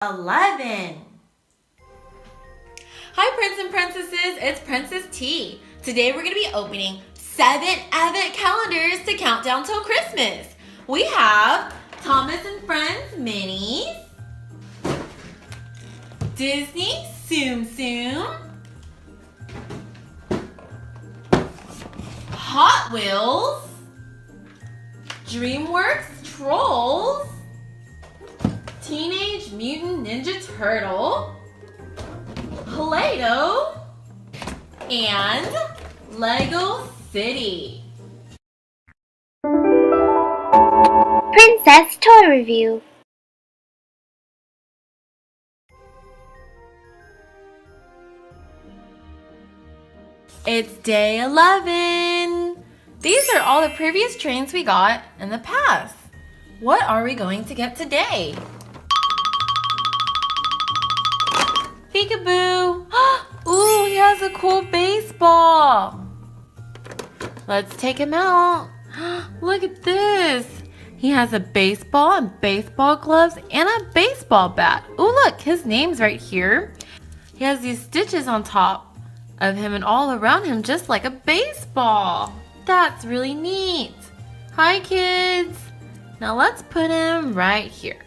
11. Hi Prince and Princesses, it's Princess T. Today we're going to be opening 7 advent calendars to count down till Christmas. We have Thomas and Friends minis, Disney Tsum, Hot Wheels, DreamWorks Trolls, Teenage Mutant Ninja Turtle, Play-Doh, and Lego City. Princess Toy Review. It's day 11. These are all the previous trains we got in the past. What are we going to get today? Peekaboo! Ooh, he has a cool baseball. Let's take him out. Look at this. He has a baseball and baseball gloves and a baseball bat. Ooh, look, his name's right here. He has these stitches on top of him and all around him just like a baseball. That's really neat. Hi, kids. Now let's put him right here.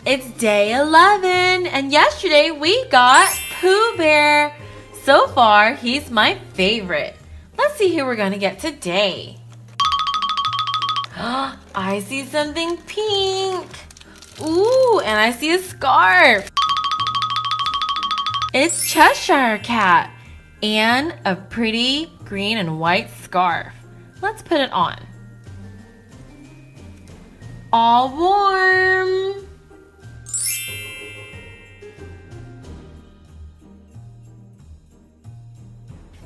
It's day 11, and yesterday we got Pooh Bear. So far, he's my favorite. Let's see who we're gonna get today. I see something pink. Ooh, and I see a scarf. It's Cheshire Cat and a pretty green and white scarf. Let's put it on. All warm.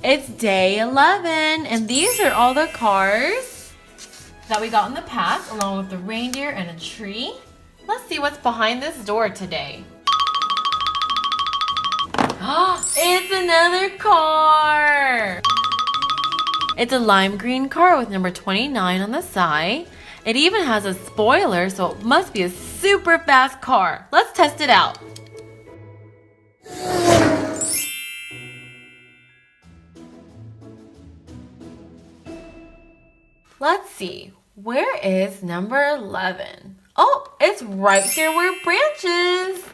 It's day 11, and these are all the cars that we got in the past, along with the reindeer and a tree. Let's see what's behind this door today. It's another car! It's a lime green car with number 29 on the side. It even has a spoiler, so it must be a super fast car. Let's test it out. Let's see, where is number 11? Oh, it's right here where branches.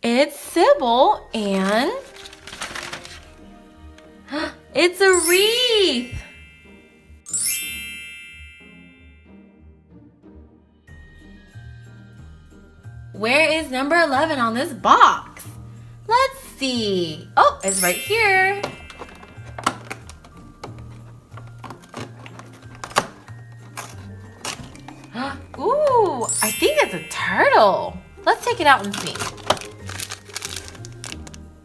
It's Sybil and it's a wreath. Where is number 11 on this box? Let's see. Oh, it's right here. Ooh, I think it's a turtle. Let's take it out and see.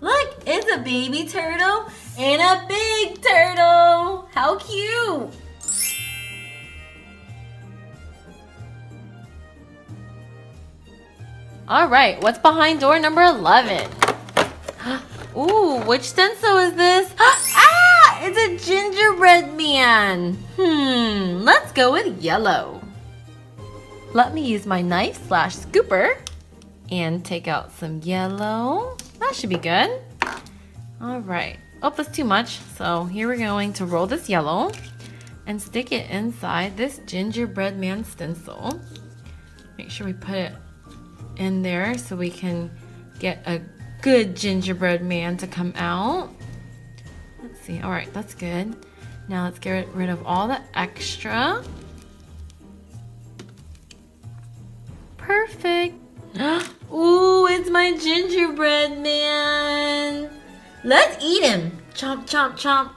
Look, it's a baby turtle and a big turtle. How cute. All right, what's behind door number 11? Ooh, which stencil is this? Ah, it's a gingerbread man. Let's go with yellow. Let me use my knife/scooper and take out some yellow. That should be good. All right. Oh, that's too much. So here we're going to roll this yellow and stick it inside this gingerbread man stencil. Make sure we put it in there so we can get a good gingerbread man to come out. Let's see. All right, that's good. Now let's get rid of all the extra. Perfect. Ooh, it's my gingerbread man. Let's eat him. Chomp, chomp, chomp.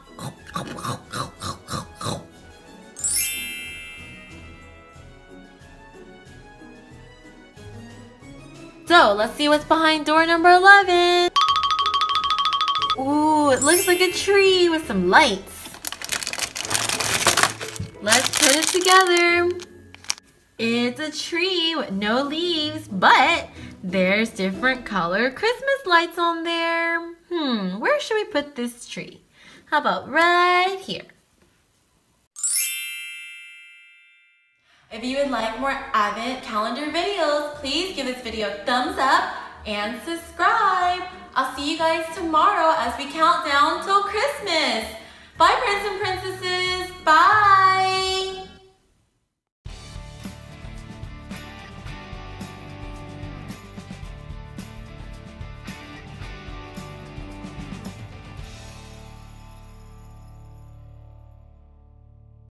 So, let's see what's behind door number 11. Ooh, it looks like a tree with some lights. Let's put it together. It's a tree with no leaves, but there's different color Christmas lights on there. Where should we put this tree? How about right here? If you would like more Advent calendar videos, please give this video a thumbs up and subscribe. I'll see you guys tomorrow as we count down till Christmas. Bye, Prince and Princess.